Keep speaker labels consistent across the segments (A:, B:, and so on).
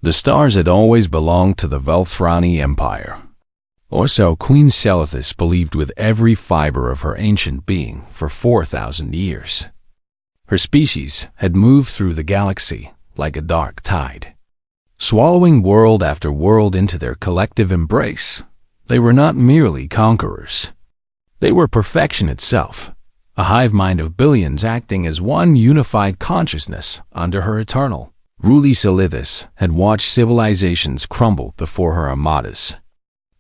A: The stars had always belonged to the Velthrani Empire. Or so Queen Selethis believed with every fiber of her ancient being for 4,000 years. Her species had moved through the galaxy like a dark tide, swallowing world after world into their collective embrace. They were not merely conquerors. They were perfection itself, a hive mind of billions acting as one unified consciousness under her eternal ruling. Selethis had watched civilizations crumble before her armadas,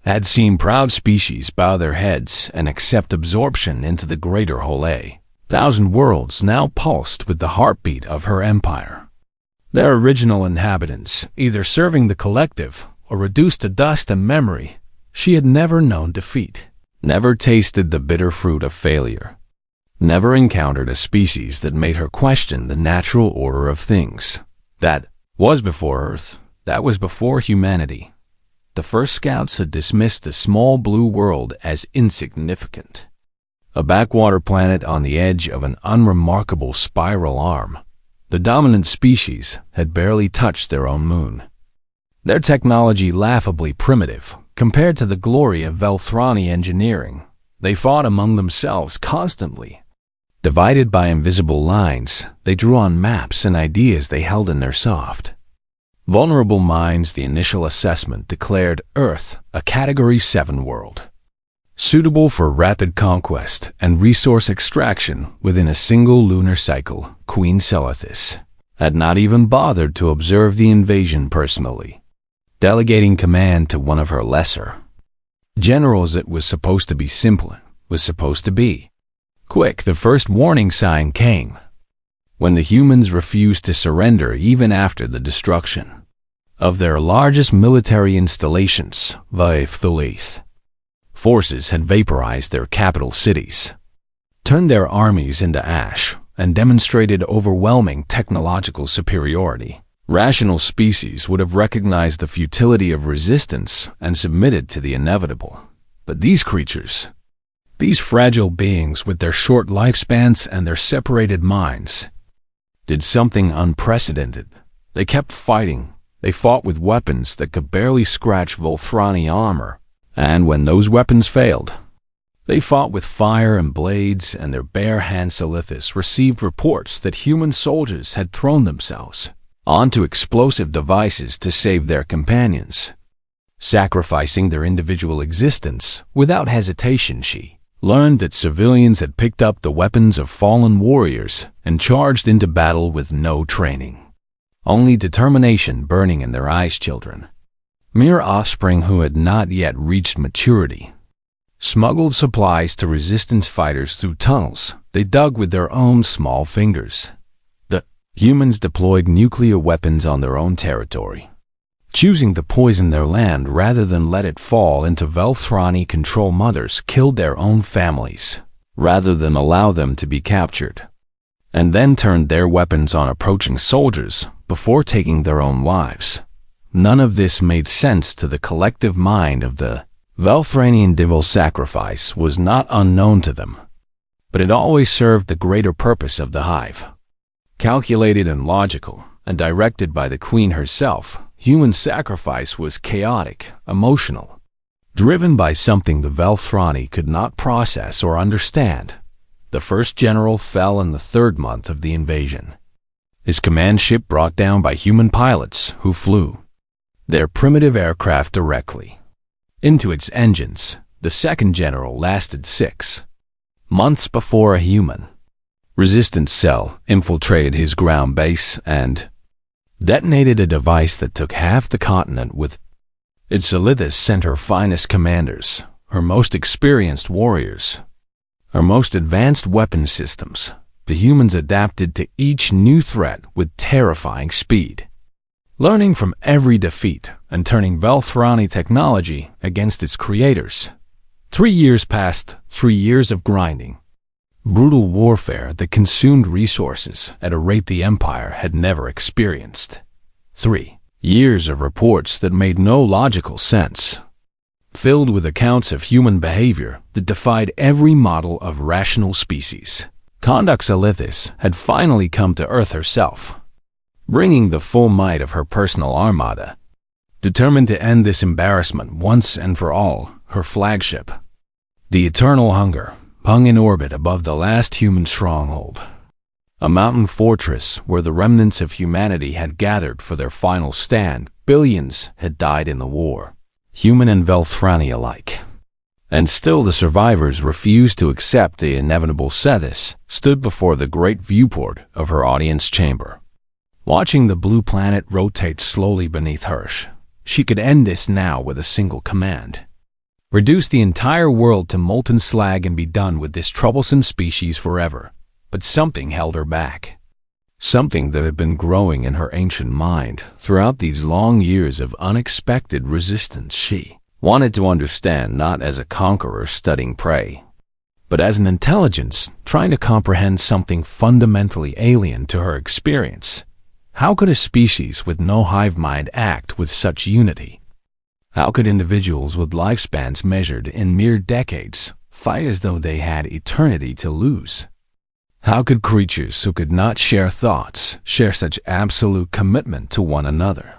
A: had seen proud species bow their heads and accept absorption into the greater whole. 1,000 worlds now pulsed with the heartbeat of her empire. Their original inhabitants, either serving the collective or reduced to dust and memory, she had never known defeat, never tasted the bitter fruit of failure, never encountered a species that made her question the natural order of things. That was before Earth, that was before humanity. The first scouts had dismissed the small blue world as insignificant, a backwater planet on the edge of an unremarkable spiral arm. The dominant species had barely touched their own moon, their technology laughably primitive compared to the glory of Velthrani engineering. They fought among themselves constantly. Divided by invisible lines, they drew on maps and ideas they held in their soft, vulnerable minds. The initial assessment declared Earth a Category 7 world, suitable for rapid conquest and resource extraction within a single lunar cycle. Queen Selethis had not even bothered to observe the invasion personally, delegating command to one of her lesser generals. It was supposed to be simple, was supposed to be quick. The first warning sign came when the humans refused to surrender even after the destruction of their largest military installations. The forces had vaporized their capital cities, turned their armies into ash, and demonstrated overwhelming technological superiority. Rational species would have recognized the futility of resistance and submitted to the inevitable. But these creatures, these fragile beings with their short lifespans and their separated minds, did something unprecedented. They kept fighting. They fought with weapons that could barely scratch Velthrani armor. And when those weapons failed, they fought with fire and blades, and their bare hand. Selethis received reports that human soldiers had thrown themselves onto explosive devices to save their companions, sacrificing their individual existence without hesitation. She learned that civilians had picked up the weapons of fallen warriors and charged into battle with no training, only determination burning in their eyes. Children, mere offspring who had not yet reached maturity, smuggled supplies to resistance fighters through tunnels they dug with their own small fingers. The humans deployed nuclear weapons on their own territory, choosing to poison their land rather than let it fall into Velthrani control. Mothers killed their own families rather than allow them to be captured, and then turned their weapons on approaching soldiers before taking their own lives. None of this made sense to the collective mind of the Velthranian. Devil sacrifice was not unknown to them, but it always served the greater purpose of the hive. Calculated and logical, and directed by the queen herself, human sacrifice was chaotic, emotional, driven by something the Velthrani could not process or understand. The first general fell in the 3rd month of the invasion, his command ship brought down by human pilots who flew their primitive aircraft directly into its engines. The second general lasted 6 months before a human resistance cell infiltrated his ground base and detonated a device that took half the continent with it. Selethis sent her finest commanders, her most experienced warriors, her most advanced weapon systems. The humans adapted to each new threat with terrifying speed, learning from every defeat and turning Velthrani technology against its creators. 3 years passed, 3 years of grinding, brutal warfare that consumed resources at a rate the Empire had never experienced. 3 years of reports that made no logical sense, filled with accounts of human behavior that defied every model of rational species conduct. Selethis had finally come to Earth herself, bringing the full might of her personal armada. Determined to end this embarrassment once and for all, her flagship, the Eternal Hunger, hung in orbit above the last human stronghold, a mountain fortress where the remnants of humanity had gathered for their final stand. Billions had died in the war, human and Velthrani alike. And still the survivors refused to accept the inevitable. Sethis stood before the great viewport of her audience chamber, watching the blue planet rotate slowly beneath hers. She could end this now with a single command. Reduce the entire world to molten slag and be done with this troublesome species forever. But something held her back. Something that had been growing in her ancient mind throughout these long years of unexpected resistance. She wanted to understand, not as a conqueror studying prey, but as an intelligence trying to comprehend something fundamentally alien to her experience. How could a species with no hive mind act with such unity? How could individuals with lifespans measured in mere decades fight as though they had eternity to lose? How could creatures who could not share thoughts share such absolute commitment to one another?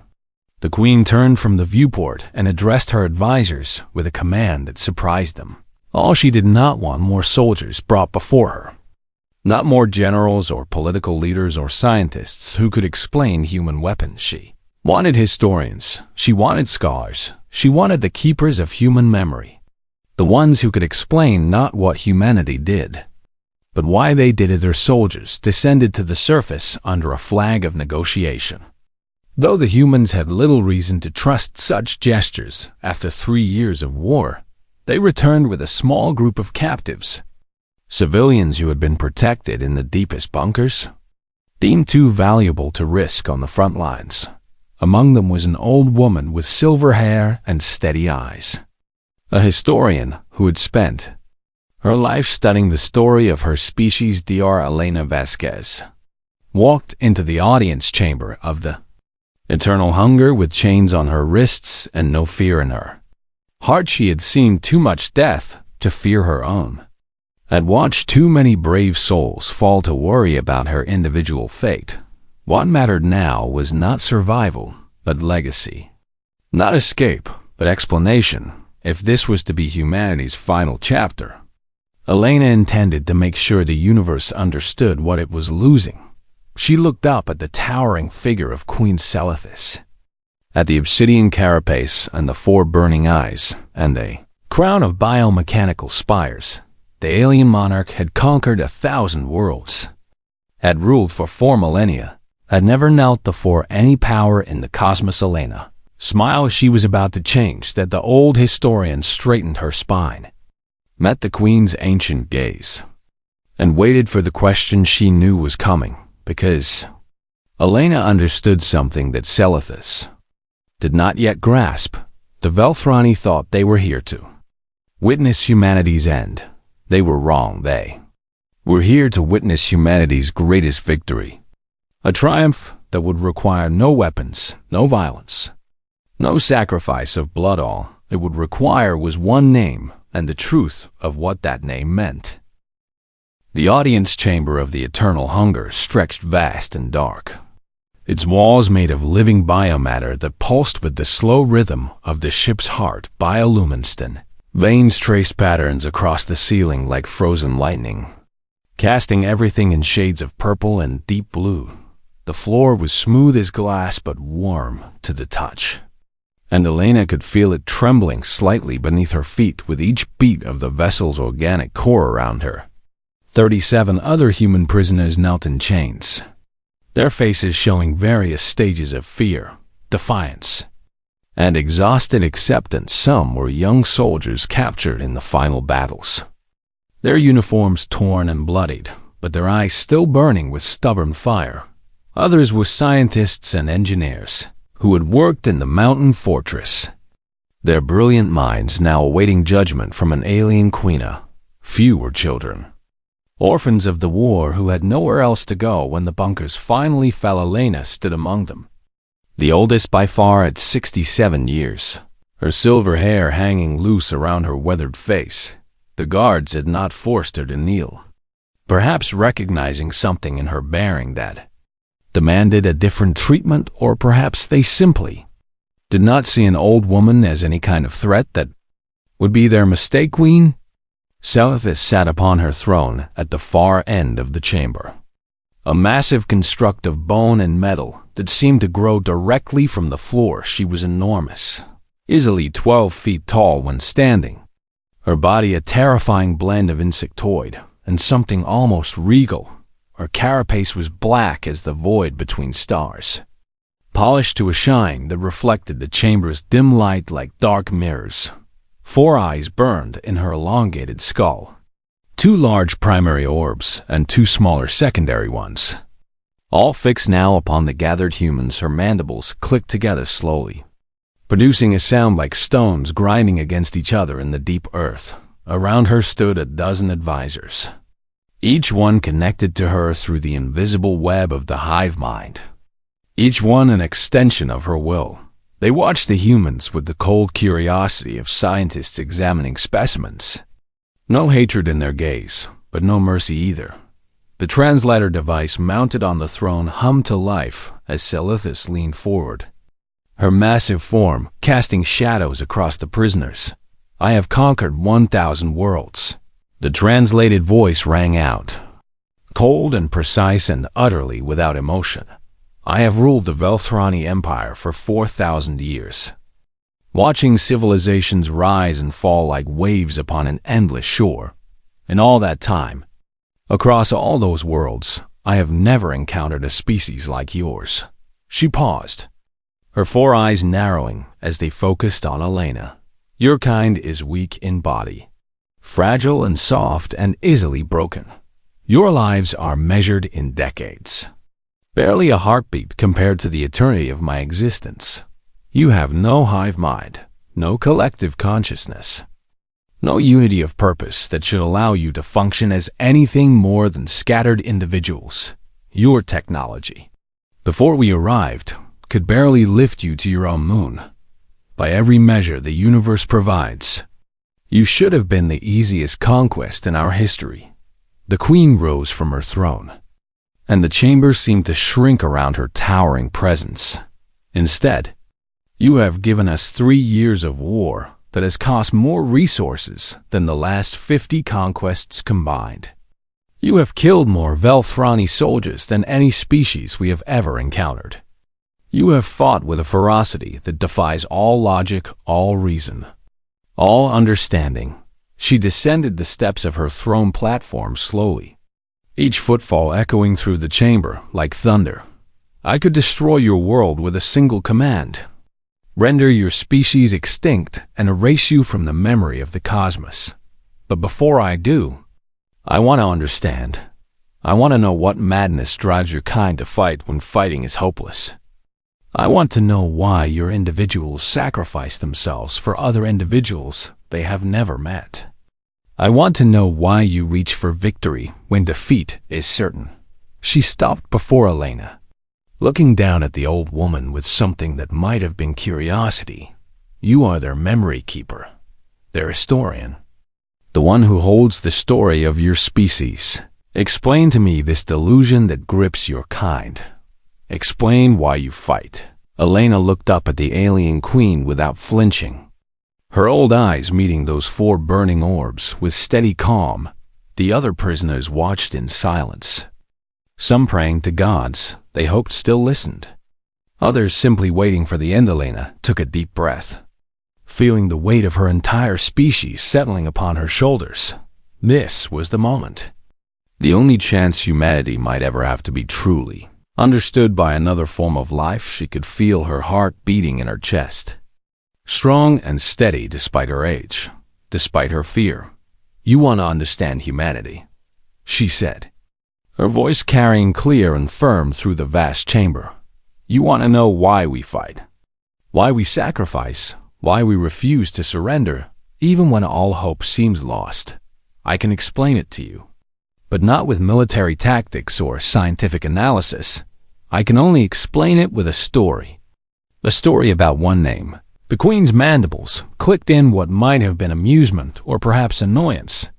A: The Queen turned from the viewport and addressed her advisors with a command that surprised them. All she did not want more soldiers brought before her. Not more generals or political leaders or scientists who could explain human weapons. She wanted historians. She wanted scholars. She wanted the keepers of human memory. The ones who could explain not what humanity did, but why they did it. Their soldiers descended to the surface under a flag of negotiation. Though the humans had little reason to trust such gestures after 3 years of war, they returned with a small group of captives, civilians who had been protected in the deepest bunkers, deemed too valuable to risk on the front lines. Among them was an old woman with silver hair and steady eyes, a historian who had spent her life studying the story of her species. Dr. Elena Vasquez walked into the audience chamber of the Eternal Hunger with chains on her wrists and no fear in her heart. She had seen too much death to fear her own, had watched too many brave souls fall to worry about her individual fate. What mattered now was not survival, but legacy. Not escape, but explanation. If this was to be humanity's final chapter, Elena intended to make sure the universe understood what it was losing. She looked up at the towering figure of Queen Selethis, at the obsidian carapace and the 4 burning eyes, and a crown of biomechanical spires. The alien monarch had conquered 1,000 worlds, had ruled for 4 millennia, had never knelt before any power in the cosmos. Elena smiled as she was about to change that. The old historian straightened her spine, met the Queen's ancient gaze, and waited for the question she knew was coming, because Elena understood something that Selethis did not yet grasp. The Velthrani thought they were here to witness humanity's end. They were wrong. They were here to witness humanity's greatest victory, a triumph that would require no weapons, no violence, no sacrifice of blood. All it would require was one name and the truth of what that name meant. The audience chamber of the Eternal Hunger stretched vast and dark, its walls made of living biomatter that pulsed with the slow rhythm of the ship's heart. Bioluminescent veins traced patterns across the ceiling like frozen lightning, casting everything in shades of purple and deep blue. The floor was smooth as glass but warm to the touch, and Elena could feel it trembling slightly beneath her feet with each beat of the vessel's organic core around her. 37 other human prisoners knelt in chains, their faces showing various stages of fear, defiance, and exhausted acceptance. Some were young soldiers captured in the final battles, their uniforms torn and bloodied, but their eyes still burning with stubborn fire. Others were scientists and engineers who had worked in the mountain fortress, their brilliant minds now awaiting judgment from an alien queen. Few were children, orphans of the war who had nowhere else to go when the bunkers finally fell. Elena stood among them, the oldest by far at 67 years, her silver hair hanging loose around her weathered face. The guards had not forced her to kneel, perhaps recognizing something in her bearing that demanded a different treatment, or perhaps they simply did not see an old woman as any kind of threat that would be their mistake. Queen Celithis sat upon her throne at the far end of the chamber, a massive construct of bone and metal that seemed to grow directly from the floor. She was enormous, easily 12 feet tall when standing, her body a terrifying blend of insectoid and something almost regal. Her carapace was black as the void between stars, polished to a shine that reflected the chamber's dim light like dark mirrors. 4 eyes burned in her elongated skull, 2 large primary orbs and 2 smaller secondary ones, all fixed now upon the gathered humans. Her mandibles clicked together slowly, producing a sound like stones grinding against each other in the deep earth. Around her stood a dozen advisors, each one connected to her through the invisible web of the hive mind, each one an extension of her will. They watched the humans with the cold curiosity of scientists examining specimens. No hatred in their gaze, but no mercy either. The translator device mounted on the throne hummed to life as Celithis leaned forward, her massive form casting shadows across the prisoners. "I have conquered 1,000 worlds." The translated voice rang out, cold and precise and utterly without emotion. "I have ruled the Velthrani Empire for 4,000 years, watching civilizations rise and fall like waves upon an endless shore. In all that time, across all those worlds, I have never encountered a species like yours." She paused, her 4 eyes narrowing as they focused on Elena. "Your kind is weak in body, fragile and soft and easily broken. Your lives are measured in decades, barely a heartbeat compared to the eternity of my existence. You have no hive mind, no collective consciousness, no unity of purpose that should allow you to function as anything more than scattered individuals. Your technology, before we arrived, could barely lift you to your own moon. By every measure the universe provides, you should have been the easiest conquest in our history." The queen rose from her throne, and the chamber seemed to shrink around her towering presence. "Instead, you have given us 3 years of war that has cost more resources than the last 50 conquests combined. You have killed more Velthrani soldiers than any species we have ever encountered. You have fought with a ferocity that defies all logic, all reason, all understanding." She descended the steps of her throne platform slowly, each footfall echoing through the chamber like thunder. "I could destroy your world with a single command, render your species extinct and erase you from the memory of the cosmos. But before I do, I want to understand. I want to know what madness drives your kind to fight when fighting is hopeless. I want to know why your individuals sacrifice themselves for other individuals they have never met. I want to know why you reach for victory when defeat is certain." She stopped before Elena, looking down at the old woman with something that might have been curiosity. "You are their memory keeper, their historian, the one who holds the story of your species. Explain to me this delusion that grips your kind. Explain why you fight." Elena looked up at the alien queen without flinching, her old eyes meeting those 4 burning orbs with steady calm. The other prisoners watched in silence, some praying to gods they hoped still listened, others simply waiting for the end. Elena took a deep breath, feeling the weight of her entire species settling upon her shoulders. This was the moment, the only chance humanity might ever have to be truly understood by another form of life. She could feel her heart beating in her chest, strong and steady despite her age, despite her fear. "You want to understand humanity," she said, her voice carrying clear and firm through the vast chamber. "You want to know why we fight, why we sacrifice, why we refuse to surrender, even when all hope seems lost. I can explain it to you, but not with military tactics or scientific analysis. I can only explain it with a story about one name." The queen's mandibles clicked in what might have been amusement or perhaps annoyance.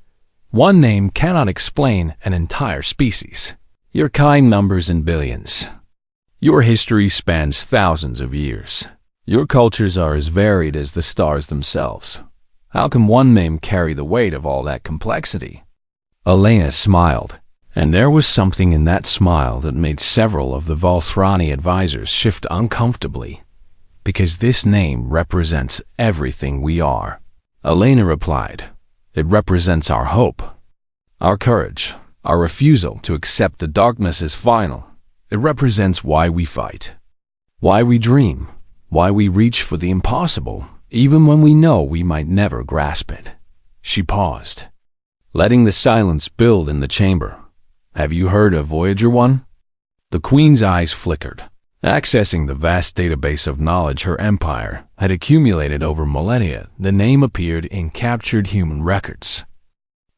A: "One name cannot explain an entire species. Your kind numbers in billions. Your history spans thousands of years. Your cultures are as varied as the stars themselves. How can one name carry the weight of all that complexity?" Elena smiled, and there was something in that smile that made several of the Volthrani advisors shift uncomfortably. "Because this name represents everything we are," Elena replied. "It represents our hope, our courage, our refusal to accept the darkness as final. It represents why we fight, why we dream, why we reach for the impossible, even when we know we might never grasp it." She paused, letting the silence build in the chamber. "Have you heard of Voyager 1? The Queen's eyes flickered. Accessing the vast database of knowledge her empire had accumulated over millennia, the name appeared in captured human records.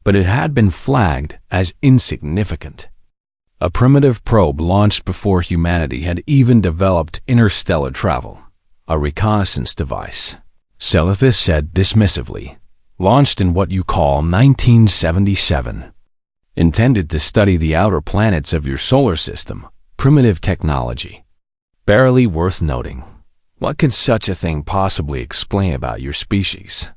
A: But it had been flagged as insignificant. A primitive probe launched before humanity had even developed interstellar travel. A reconnaissance device, Celethis said dismissively, launched in what you call 1977. Intended to study the outer planets of your solar system. Primitive technology. Barely worth noting. What could such a thing possibly explain about your species?"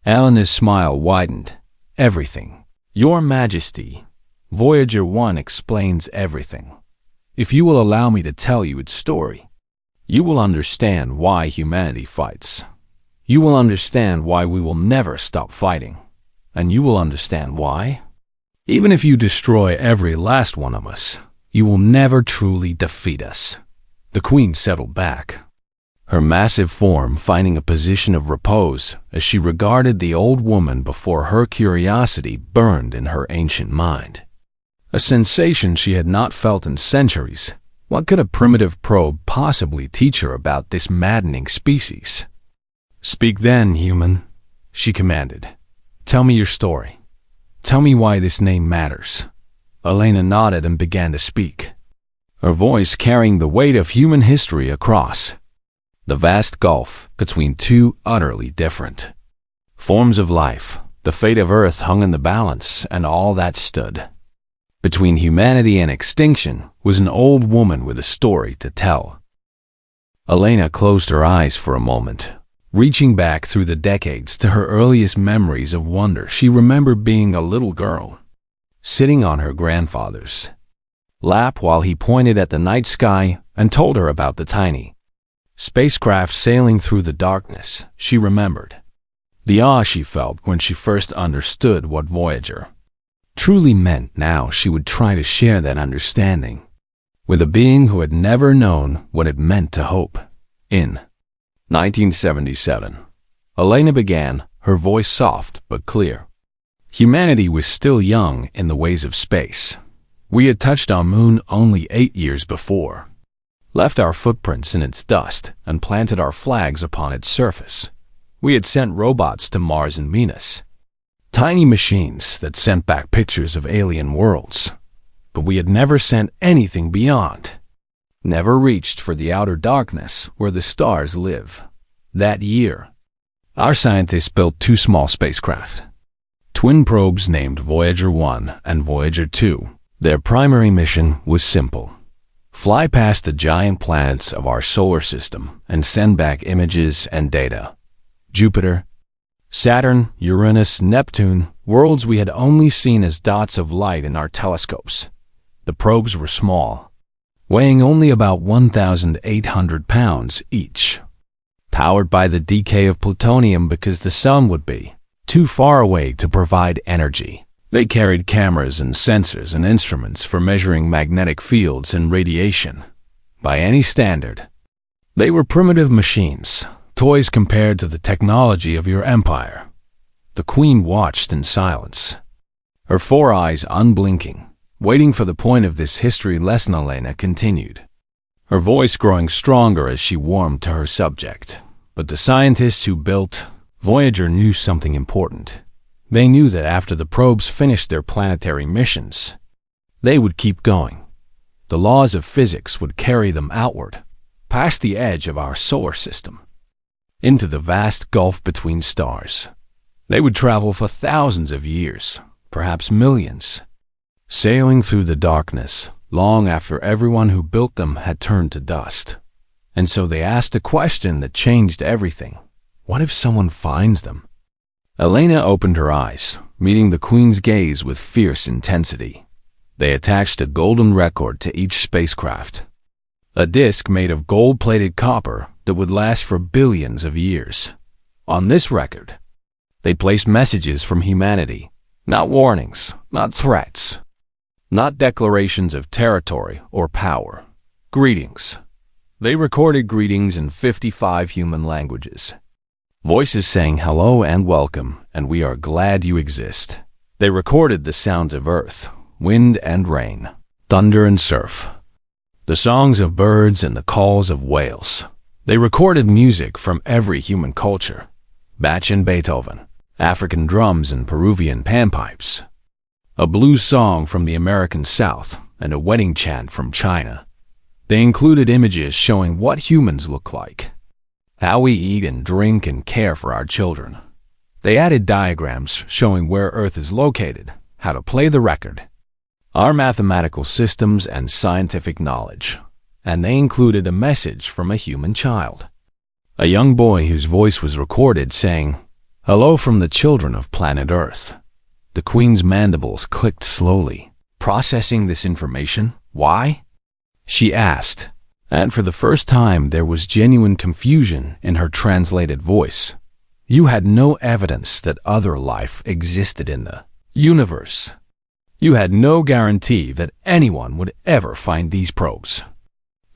A: Elena's smile widened. "Everything. Your Majesty, Voyager 1 explains everything. If you will allow me to tell you its story, you will understand why humanity fights. You will understand why we will never stop fighting. And you will understand why, even if you destroy every last one of us, you will never truly defeat us." The Queen settled back, her massive form finding a position of repose as she regarded the old woman before her. Curiosity burned in her ancient mind, a sensation she had not felt in centuries. What could a primitive probe possibly teach her about this maddening species? "Speak then, human," she commanded. "Tell me your story. Tell me why this name matters." Elena nodded and began to speak, her voice carrying the weight of human history across the vast gulf between two utterly different forms of life. The fate of Earth hung in the balance, and all that stood between humanity and extinction was an old woman with a story to tell. Elena closed her eyes for a moment, reaching back through the decades to her earliest memories of wonder. She remembered being a little girl, sitting on her grandfather's lap while he pointed at the night sky and told her about the tiny spacecraft sailing through the darkness. She remembered the awe she felt when she first understood what Voyager truly meant. Now she would try to share that understanding with a being who had never known what it meant to hope. In 1977, Elena began, her voice soft but clear. Humanity was still young in the ways of space. We had touched our moon only 8 years before, left our footprints in its dust, and planted our flags upon its surface. We had sent robots to Mars and Venus, tiny machines that sent back pictures of alien worlds. But we had never sent anything beyond, never reached for the outer darkness where the stars live. That year, our scientists built 2 small spacecraft, twin probes named Voyager 1 and Voyager 2. Their primary mission was simple: fly past the giant planets of our solar system and send back images and data. Jupiter, Saturn, Uranus, Neptune, worlds we had only seen as dots of light in our telescopes. The probes were small, weighing only about 1,800 pounds each, powered by the decay of plutonium because the sun would be too far away to provide energy. They carried cameras and sensors and instruments for measuring magnetic fields and radiation. By any standard, they were primitive machines, toys compared to the technology of your empire. The Queen watched in silence, her 4 eyes unblinking, waiting for the point of this history lesson. Elena continued, her voice growing stronger as she warmed to her subject. But the scientists who built Voyager knew something important. They knew that after the probes finished their planetary missions, they would keep going. The laws of physics would carry them outward, past the edge of our solar system, into the vast gulf between stars. They would travel for thousands of years, perhaps millions, sailing through the darkness, long after everyone who built them had turned to dust. And so they asked a question that changed everything. What if someone finds them? Elena opened her eyes, meeting the Queen's gaze with fierce intensity. They attached a golden record to each spacecraft, a disc made of gold-plated copper that would last for billions of years. On this record, they placed messages from humanity, not warnings, not threats, not declarations of territory or power. Greetings. They recorded greetings in 55 human languages. Voices saying hello and welcome, and we are glad you exist. They recorded the sounds of earth, wind and rain, thunder and surf, the songs of birds and the calls of whales. They recorded music from every human culture, Bach and Beethoven, African drums and Peruvian panpipes, a blues song from the American South, and a wedding chant from China. They included images showing what humans look like, how we eat and drink and care for our children. They added diagrams showing where Earth is located, how to play the record, our mathematical systems and scientific knowledge. And they included a message from a human child, a young boy whose voice was recorded saying, "Hello from the children of planet Earth." The Queen's mandibles clicked slowly. Processing this information? Why? She asked, and for the first time there was genuine confusion in her translated voice. You had no evidence that other life existed in the universe. You had no guarantee that anyone would ever find these probes.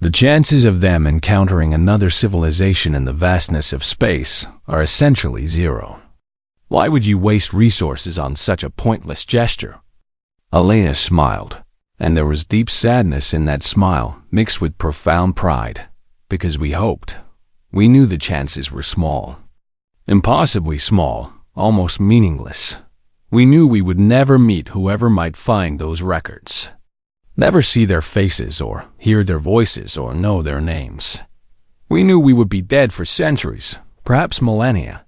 A: The chances of them encountering another civilization in the vastness of space are essentially zero. Why would you waste resources on such a pointless gesture? Elena smiled, and there was deep sadness in that smile mixed with profound pride, because we hoped. We knew the chances were small. Impossibly small, almost meaningless. We knew we would never meet whoever might find those records, never see their faces or hear their voices or know their names. We knew we would be dead for centuries, perhaps millennia,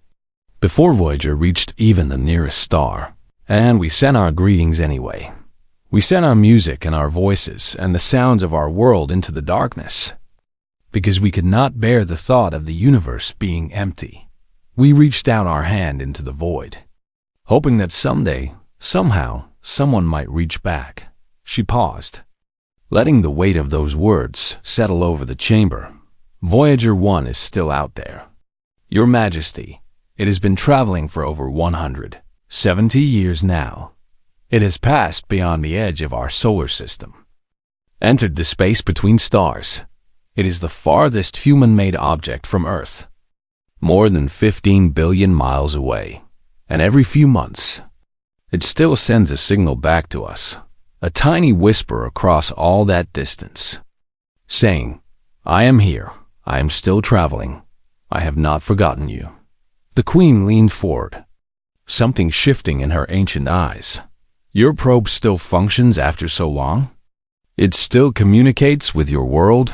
A: before Voyager reached even the nearest star. And we sent our greetings anyway. We sent our music and our voices and the sounds of our world into the darkness, because we could not bear the thought of the universe being empty. We reached out our hand into the void, hoping that someday, somehow, someone might reach back. She paused, letting the weight of those words settle over the chamber. Voyager 1 is still out there. Your Majesty, it has been traveling for over 170 years now. It has passed beyond the edge of our solar system, entered the space between stars. It is the farthest human-made object from Earth, more than 15 billion miles away. And every few months, it still sends a signal back to us, a tiny whisper across all that distance, saying, I am here, I am still traveling, I have not forgotten you. The Queen leaned forward, something shifting in her ancient eyes. Your probe still functions after so long? It still communicates with your world?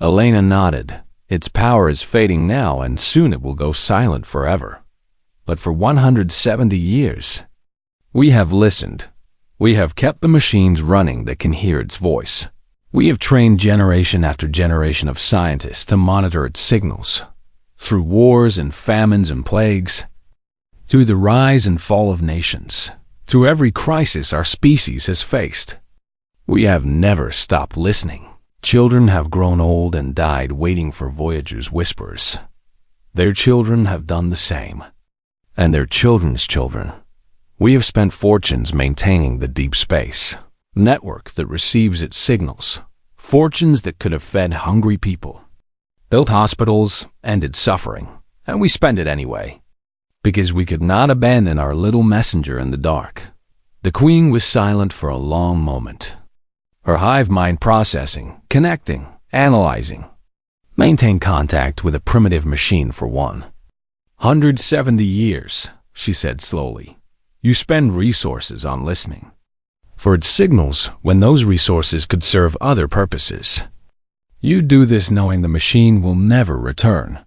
A: Elena nodded. Its power is fading now, and soon it will go silent forever. But for 170 years, we have listened. We have kept the machines running that can hear its voice. We have trained generation after generation of scientists to monitor its signals, through wars and famines and plagues, through the rise and fall of nations, through every crisis our species has faced. We have never stopped listening. Children have grown old and died waiting for Voyager's whispers. Their children have done the same, and their children's children. We have spent fortunes maintaining the deep space network that receives its signals, fortunes that could have fed hungry people, built hospitals, ended suffering, and we spent it anyway, because we could not abandon our little messenger in the dark. The Queen was silent for a long moment, her hive mind processing, connecting, analyzing, maintain contact with a primitive machine for 170 years, she said slowly. You spend resources on listening for its signals when those resources could serve other purposes. You do this knowing the machine will never return,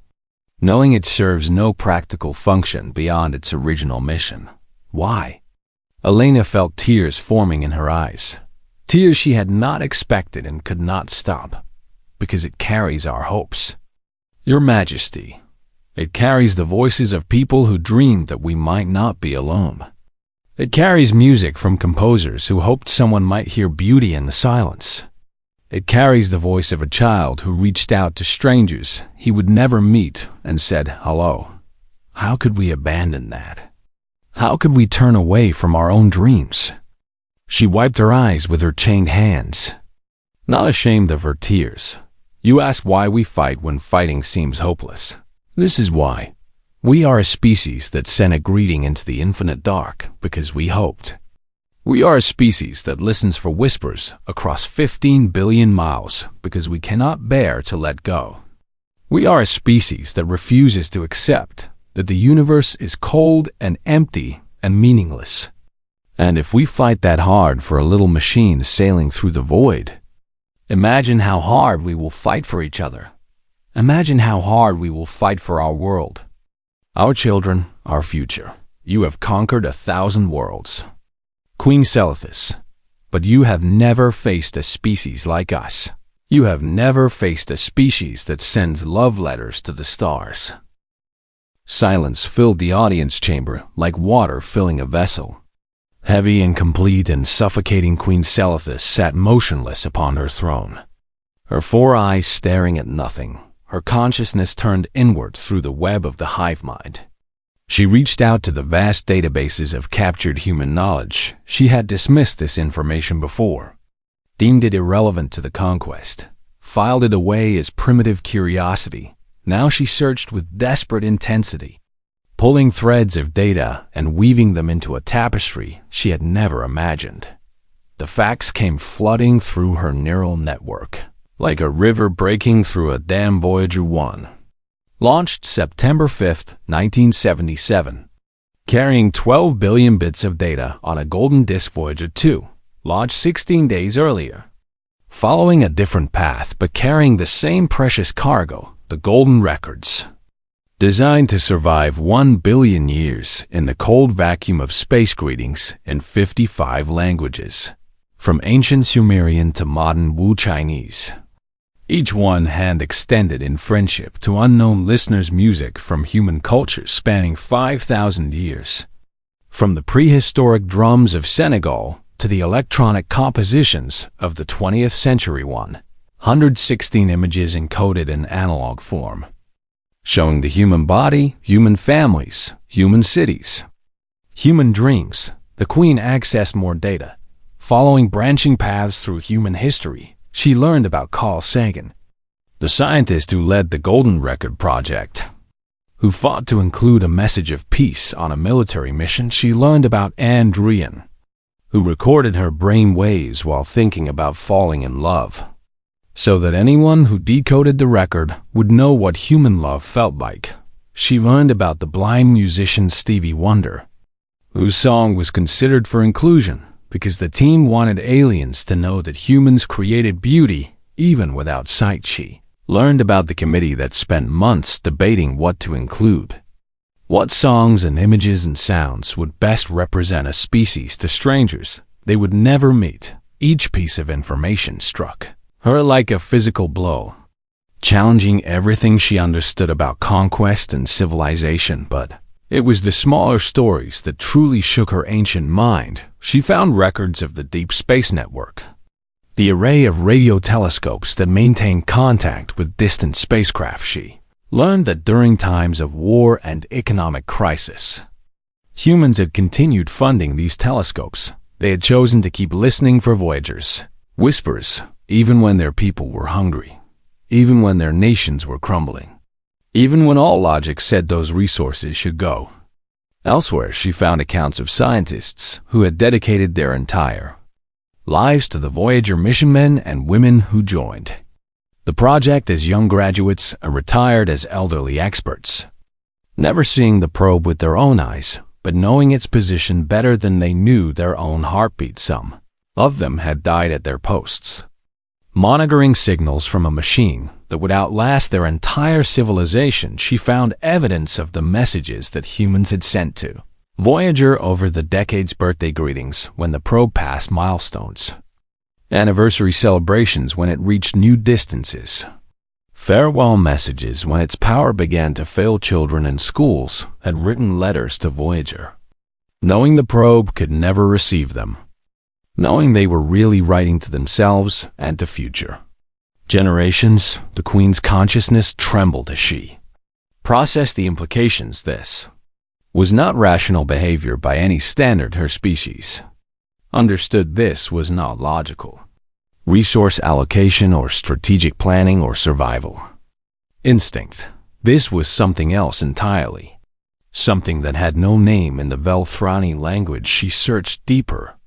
A: knowing it serves no practical function beyond its original mission. Why? Elena felt tears forming in her eyes. Tears she had not expected and could not stop, because it carries our hopes. Your Majesty, it carries the voices of people who dreamed that we might not be alone. It carries music from composers who hoped someone might hear beauty in the silence. It carries the voice of a child who reached out to strangers he would never meet and said, "Hello." How could we abandon that? How could we turn away from our own dreams? She wiped her eyes with her chained hands. Not ashamed of her tears, you ask why we fight when fighting seems hopeless. This is why. We are a species that sent a greeting into the infinite dark because we hoped. We are a species that listens for whispers across 15 billion miles because we cannot bear to let go. We are a species that refuses to accept that the universe is cold and empty and meaningless. And if we fight that hard for a little machine sailing through the void, imagine how hard we will fight for each other. Imagine how hard we will fight for our world. Our children, our future. You have conquered 1,000 worlds. Queen Celithis, but you have never faced a species like us. You have never faced a species that sends love letters to the stars. Silence filled the audience chamber like water filling a vessel. Heavy and complete and suffocating Queen Celithis sat motionless upon her throne, her 4 eyes staring at nothing, her consciousness turned inward through the web of the hive mind. She reached out to the vast databases of captured human knowledge. She had dismissed this information before, deemed it irrelevant to the conquest, filed it away as primitive curiosity. Now she searched with desperate intensity, pulling threads of data and weaving them into a tapestry she had never imagined. The facts came flooding through her neural network, like a river breaking through a dam. Voyager 1. Launched September 5, 1977. Carrying 12 billion bits of data on a golden disk. Voyager 2. Launched 16 days earlier. Following a different path but carrying the same precious cargo, the golden records. Designed to survive 1 billion years in the cold vacuum of space. Greetings in 55 languages, from ancient Sumerian to modern Wu Chinese. Each one hand extended in friendship to unknown listeners. Music from human cultures spanning 5,000 years. From the prehistoric drums of Senegal to the electronic compositions of the 20th century. 116 images encoded in analog form, showing the human body, human families, human cities, human dreams. The Queen accessed more data. Following branching paths through human history, she learned about Carl Sagan, the scientist who led the Golden Record Project, who fought to include a message of peace on a military mission. She learned about Anne Druyan, who recorded her brain waves while thinking about falling in love, so that anyone who decoded the record would know what human love felt like. She learned about the blind musician Stevie Wonder, whose song was considered for inclusion because the team wanted aliens to know that humans created beauty even without sight. She learned about the committee that spent months debating what to include, what songs and images and sounds would best represent a species to strangers they would never meet. Each piece of information struck her like a physical blow, challenging everything she understood about conquest and civilization. But it was the smaller stories that truly shook her ancient mind. She found records of the Deep Space Network, the array of radio telescopes that maintain contact with distant spacecraft. She learned that during times of war and economic crisis, humans had continued funding these telescopes. They had chosen to keep listening for Voyagers' whispers, even when their people were hungry, even when their nations were crumbling, even when all logic said those resources should go. Elsewhere, she found accounts of scientists who had dedicated their entire lives to the Voyager mission, men and women who joined the project as young graduates and retired as elderly experts, never seeing the probe with their own eyes, but knowing its position better than they knew their own heartbeat. Some of them had died at their posts, monitoring signals from a machine that would outlast their entire civilization. She found evidence of the messages that humans had sent to Voyager over the decades. Birthday greetings when the probe passed milestones. anniversary celebrations when it reached new distances, farewell messages when its power began to fail. Children in schools had written letters to Voyager, knowing the probe could never receive them, knowing they were really writing to themselves and to future generations. The Queen's consciousness trembled as she processed the implications. This was not rational behavior by any standard. Her species understood this was not logical resource allocation or strategic planning or survival instinct. This was something else entirely, something that had no name in the Velthrani language. She searched deeper,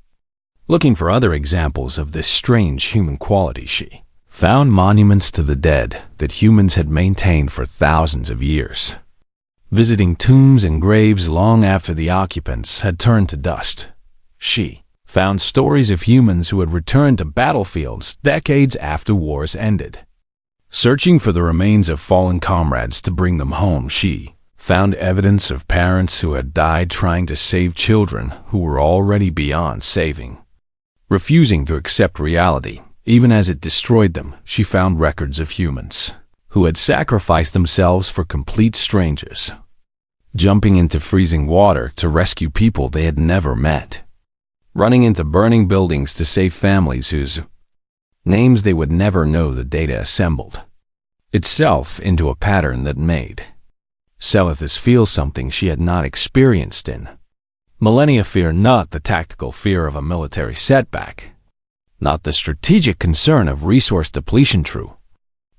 A: looking for other examples of this strange human quality. She found monuments to the dead that humans had maintained for thousands of years, visiting tombs and graves long after the occupants had turned to dust. She found stories of humans who had returned to battlefields decades after wars ended, searching for the remains of fallen comrades to bring them home. She found evidence of parents who had died trying to save children who were already beyond saving, refusing to accept reality even as it destroyed them. She found records of humans who had sacrificed themselves for complete strangers, jumping into freezing water to rescue people they had never met, running into burning buildings to save families whose names they would never know. The data assembled itself into a pattern that made Celethis feel something she had not experienced in millennia. Fear, not the tactical fear of a military setback, not the strategic concern of resource depletion. True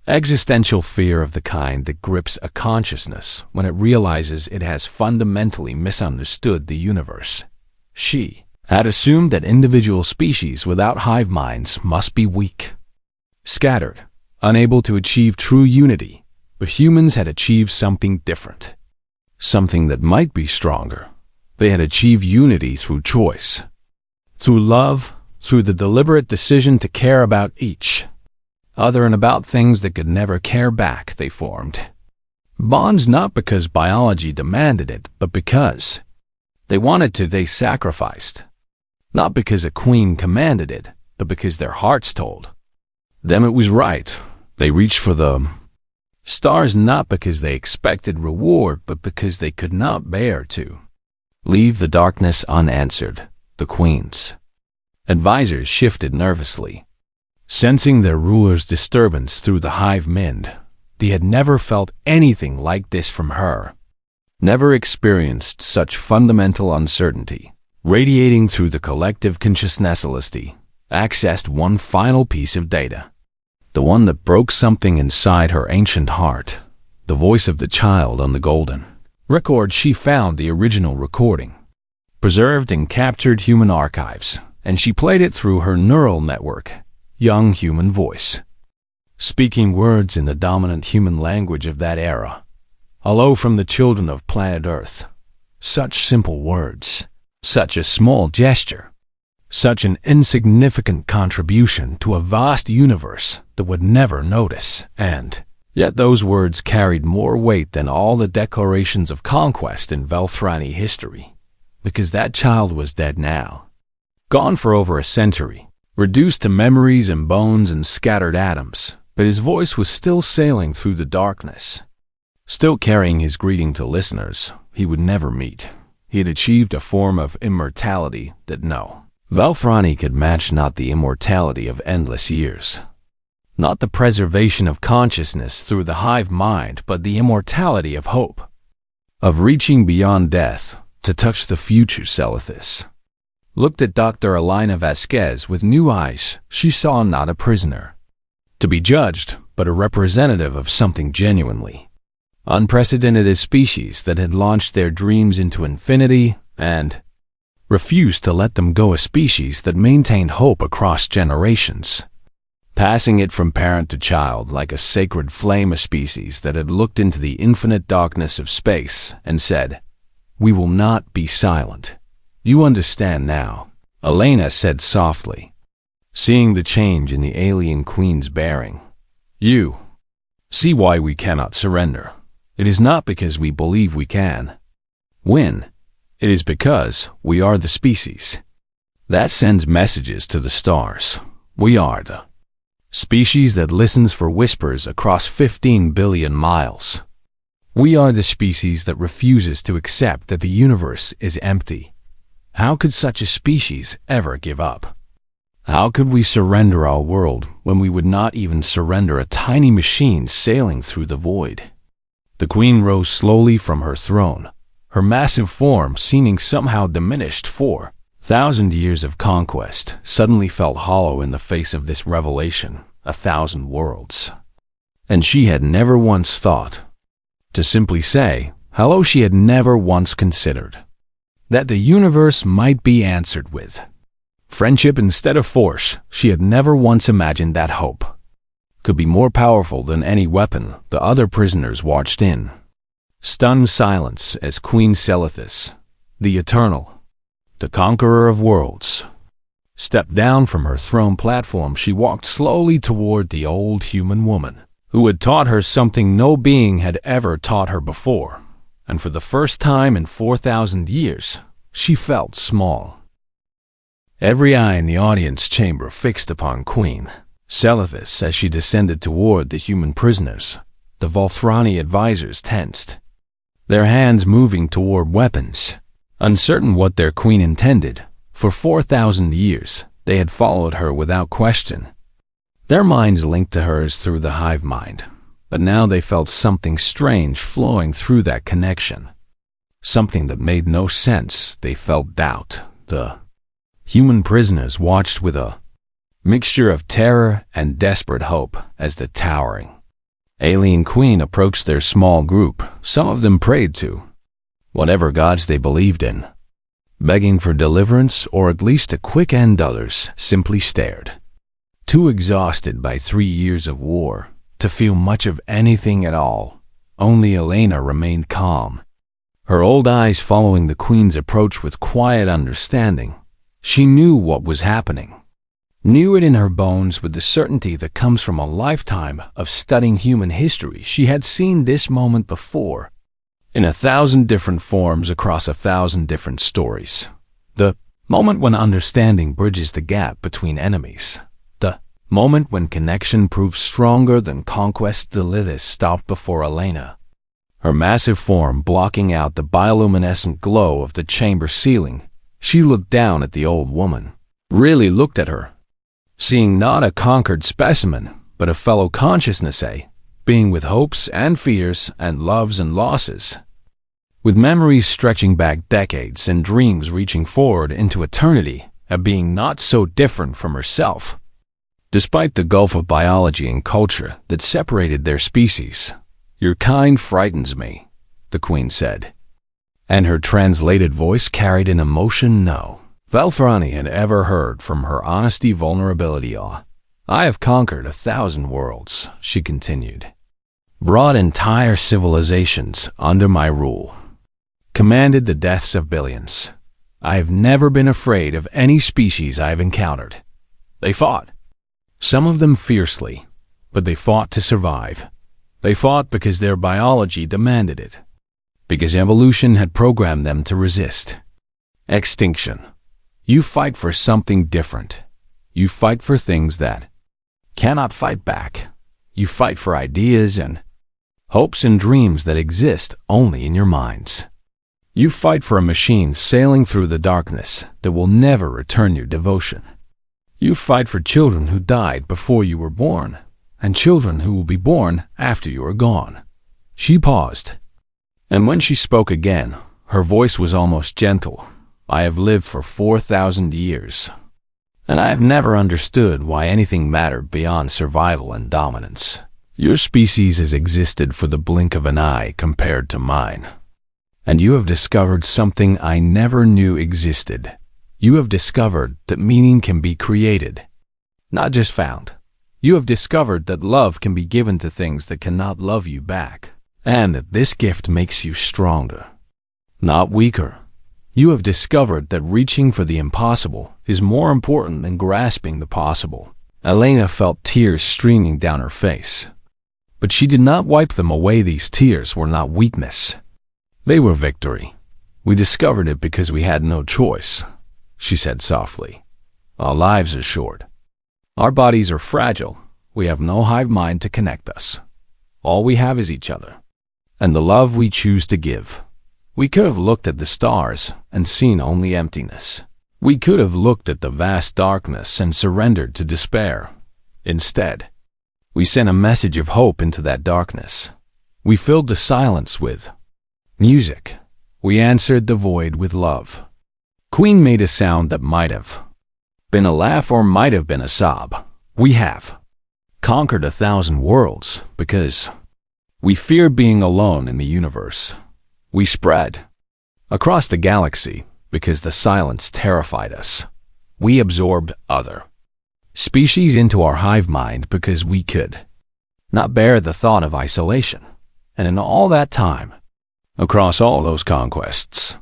A: existential fear of the kind that grips a consciousness when it realizes it has fundamentally misunderstood the universe. She had assumed that individual species without hive minds must be weak, scattered, unable to achieve true unity, but humans had achieved something different, something that might be stronger. They had achieved unity through choice, through love, through the deliberate decision to care about each other and about things that could never care back. They formed bonds not because biology demanded it, but because they wanted to. They sacrificed, not because a queen commanded it, but because their hearts told them it was right. They reached for the stars not because they expected reward, but because they could not bear to leave the darkness unanswered. The Queen's advisors shifted nervously, sensing their ruler's disturbance through the hive mind. They had never felt anything like this from her, never experienced such fundamental uncertainty. Radiating through the collective consciousness, Celestia accessed one final piece of data, the one that broke something inside her ancient heart, the voice of the child on the golden record. She found the original recording, preserved in captured human archives, and she played it through her neural network. Young human voice, speaking words in the dominant human language of that era. Hello from the children of planet Earth. Such simple words, such a small gesture, such an insignificant contribution to a vast universe that would never notice. And yet those words carried more weight than all the declarations of conquest in Velthrani history, because that child was dead now, gone for over a century, reduced to memories and bones and scattered atoms, but his voice was still sailing through the darkness, still carrying his greeting to listeners he would never meet. He had achieved a form of immortality that no Velthrani could match, not the immortality of endless years, not the preservation of consciousness through the hive mind, but the immortality of hope, of reaching beyond death to touch the future. Celethis looked at Dr. Elena Vasquez with new eyes. She saw not a prisoner to be judged, but a representative of something genuinely unprecedented, a species that had launched their dreams into infinity and refused to let them go, a species that maintained hope across generations, passing it from parent to child like a sacred flame, a species that had looked into the infinite darkness of space and said, "We will not be silent. You understand now," Elena said softly, seeing the change in the alien queen's bearing. "You see why we cannot surrender. It is not because we believe we can win. It is because we are the species that sends messages to the stars. We are the species that listens for whispers across 15 billion miles. We are the species that refuses to accept that the universe is empty. How could such a species ever give up? How could we surrender our world when we would not even surrender a tiny machine sailing through the void? The queen rose slowly from her throne, her massive form seeming somehow diminished. 4,000 years of conquest suddenly felt hollow in the face of this revelation, 1,000 worlds. And she had never once thought. To simply say hello, she had never once considered that the universe might be answered with friendship instead of force. She had never once imagined that hope could be more powerful than any weapon. The other prisoners watched in stunned silence as Queen Selethis, the Eternal, the conqueror of worlds, stepped down from her throne platform. She walked slowly toward the old human woman who had taught her something no being had ever taught her before, and for the first time in 4,000 years, she felt small. Every eye in the audience chamber fixed upon Queen Selethis as she descended toward the human prisoners. The Volthrani advisors tensed, their hands moving toward weapons, uncertain what their queen intended. For 4,000 years, they had followed her without question, their minds linked to hers through the hive mind. But now they felt something strange flowing through that connection, something that made no sense. They felt doubt. The human prisoners watched with a mixture of terror and desperate hope as the towering alien queen approached their small group. Some of them prayed to whatever gods they believed in, begging for deliverance or at least a quick end. Others simply stared, too exhausted by 3 years of war to feel much of anything at all. Only Elena remained calm, her old eyes following the queen's approach with quiet understanding. She knew what was happening, knew it in her bones with the certainty that comes from a lifetime of studying human history. She had seen this moment before, in 1,000 different forms across 1,000 different stories. The moment when understanding bridges the gap between enemies. The moment when connection proves stronger than conquest. The Lilith stopped before Elena, her massive form blocking out the bioluminescent glow of the chamber ceiling. She looked down at the old woman, really looked at her, seeing not a conquered specimen, but a fellow consciousness, a being with hopes and fears and loves and losses, with memories stretching back decades and dreams reaching forward into eternity, a being not so different from herself. Despite the gulf of biology and culture that separated their species, "Your kind frightens me," the queen said, and her translated voice carried an emotion no Velthrani had ever heard. From her honesty, vulnerability, awe. "I have conquered 1,000 worlds," she continued, "brought entire civilizations under my rule, commanded the deaths of billions. I have never been afraid of any species I have encountered. They fought, some of them fiercely, but they fought to survive. They fought because their biology demanded it, because evolution had programmed them to resist extinction. You fight for something different. You fight for things that cannot fight back. You fight for ideas and hopes and dreams that exist only in your minds. You fight for a machine sailing through the darkness that will never return your devotion. You fight for children who died before you were born, and children who will be born after you are gone." She paused, and when she spoke again, her voice was almost gentle. "I have lived for 4,000 years, and I have never understood why anything mattered beyond survival and dominance. Your species has existed for the blink of an eye compared to mine, and you have discovered something I never knew existed. You have discovered that meaning can be created, not just found. You have discovered that love can be given to things that cannot love you back, and that this gift makes you stronger, not weaker. You have discovered that reaching for the impossible is more important than grasping the possible." Elena felt tears streaming down her face, but she did not wipe them away. These tears were not weakness. They were victory. "We discovered it because we had no choice," she said softly. "Our lives are short. Our bodies are fragile. We have no hive mind to connect us. All we have is each other, and the love we choose to give. We could have looked at the stars and seen only emptiness. We could have looked at the vast darkness and surrendered to despair. Instead, we sent a message of hope into that darkness. We filled the silence with music. We answered the void with love. Queen made a sound that might have been a laugh or might have been a sob. We have conquered 1,000 worlds because we fear being alone in the universe. We spread across the galaxy because the silence terrified us. We absorbed other species into our hive mind because we could not bear the thought of isolation. And in all that time, across all those conquests,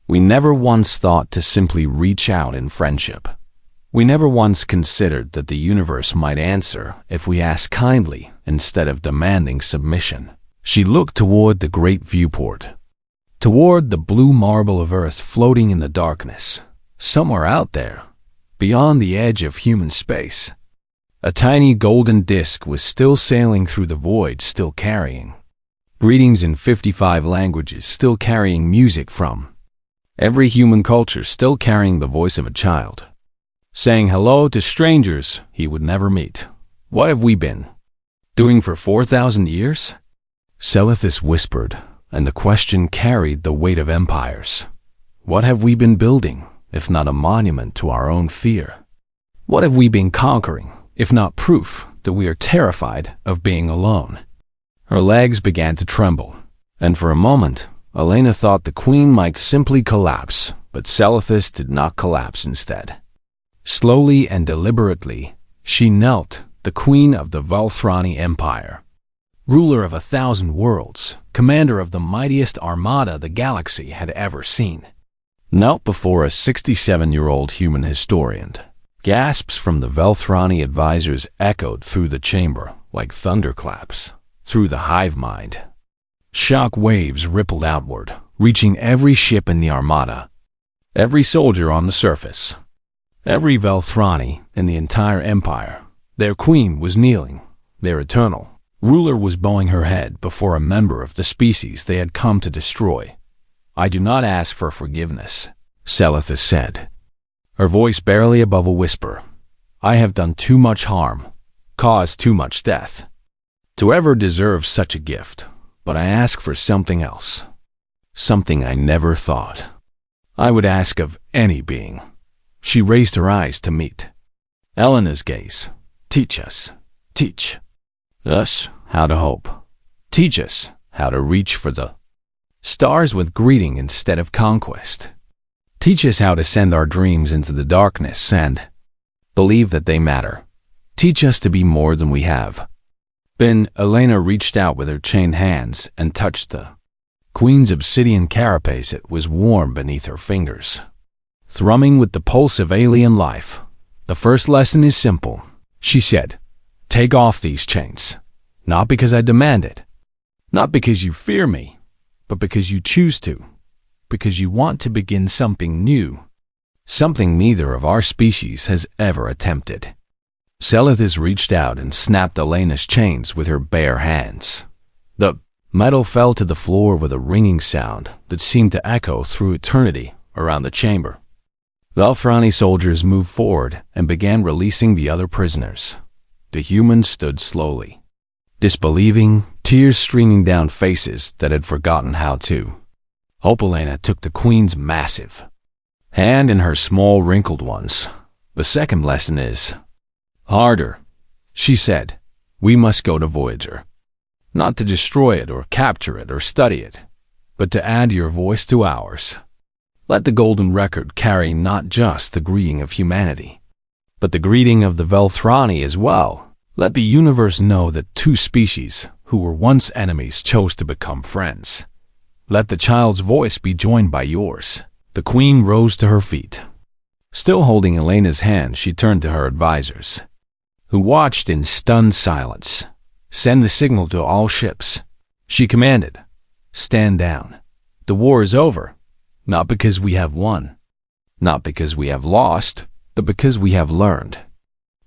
A: we never once thought to simply reach out in friendship. We never once considered that the universe might answer if we asked kindly instead of demanding submission. She looked toward the great viewport, toward the blue marble of Earth floating in the darkness. Somewhere out there, beyond the edge of human space, a tiny golden disk was still sailing through the void, still carrying greetings in 55 languages, still carrying music from every human culture, still carrying the voice of a child, saying hello to strangers he would never meet. What have we been doing for 4,000 years? Celethis whispered, and the question carried the weight of empires. What have we been building, if not a monument to our own fear? What have we been conquering, if not proof that we are terrified of being alone? Her legs began to tremble, and for a moment, Elena thought the queen might simply collapse, but Celethis did not collapse instead. Slowly and deliberately, she knelt, the queen of the Velthrani Empire, ruler of 1,000 worlds, commander of the mightiest armada the galaxy had ever seen, knelt before a 67-year-old human historian. Gasps from the Velthrani advisors echoed through the chamber like thunderclaps through the hive mind. Shock waves rippled outward, reaching every ship in the armada, every soldier on the surface, every Velthrani in the entire empire. Their queen was kneeling. Their eternal ruler was bowing her head before a member of the species they had come to destroy. I do not ask for forgiveness, Celethis said, her voice barely above a whisper. I have done too much harm, caused too much death, to ever deserve such a gift, but I ask for something else, something I never thought I would ask of any being. She raised her eyes to meet Elena's gaze. Teach us, teach us how to hope. Teach us how to reach for the stars with greeting instead of conquest. Teach us how to send our dreams into the darkness and believe that they matter. Teach us to be more than we have been. Elena reached out with her chained hands and touched the queen's obsidian carapace. It was warm beneath her fingers, thrumming with the pulse of alien life. The first lesson is simple, she said. Take off these chains, not because I demand it, not because you fear me, but because you choose to, because you want to begin something new, something neither of our species has ever attempted. Celethis reached out and snapped Elena's chains with her bare hands. The metal fell to the floor with a ringing sound that seemed to echo through eternity around the chamber. Velthrani soldiers moved forward and began releasing the other prisoners. The humans stood slowly, disbelieving, tears streaming down faces that had forgotten how to hope. Elena took the queen's massive hand in her small wrinkled ones. The second lesson is harder, she said. We must go to Voyager, not to destroy it or capture it or study it, but to add your voice to ours. Let the golden record carry not just the greeting of humanity, but the greeting of the Velthrani as well. Let the universe know that two species who were once enemies chose to become friends. Let the child's voice be joined by yours. The queen rose to her feet. Still holding Elena's hand, she turned to her advisors, who watched in stunned silence. Send the signal to all ships, she commanded. Stand down. The war is over, not because we have won, not because we have lost, but because we have learned.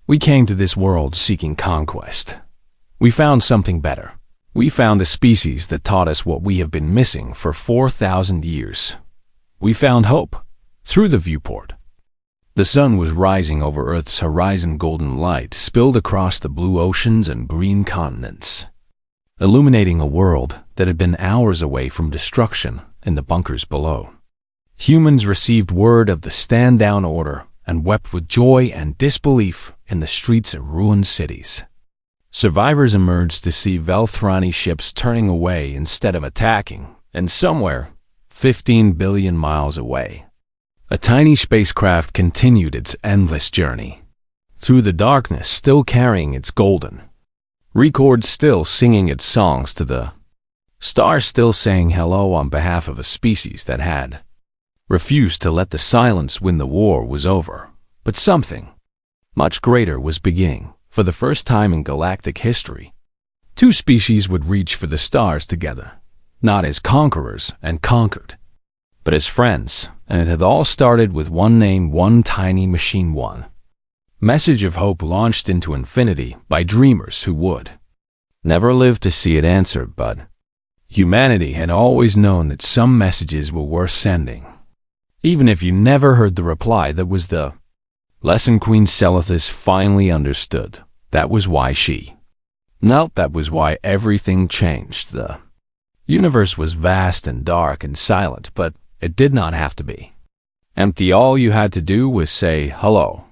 A: We came to this world seeking conquest. We found something better. We found a species that taught us what we have been missing for 4,000 years. We found hope through the viewport. The sun was rising over Earth's horizon. Golden light spilled across the blue oceans and green continents, illuminating a world that had been hours away from destruction in the bunkers below. Humans received word of the stand-down order and wept with joy and disbelief in the streets of ruined cities. Survivors emerged to see Velthrani ships turning away instead of attacking, and somewhere 15 billion miles away, a tiny spacecraft continued its endless journey. Through the darkness, still carrying its golden record, still singing its songs to the stars, still saying hello on behalf of a species that had refused to let the silence when the war was over. But something much greater was beginning. For the first time in galactic history, two species would reach for the stars together, not as conquerors and conquered, but as friends, and it had all started with one name, one tiny machine, one message of hope launched into infinity by dreamers who would never live to see it answered. But humanity had always known that some messages were worth sending, even if you never heard the reply. That was the lesson Queen Selethis finally understood. That was why that was why everything changed. The universe was vast and dark and silent, but it did not have to be empty. All you had to do was say hello,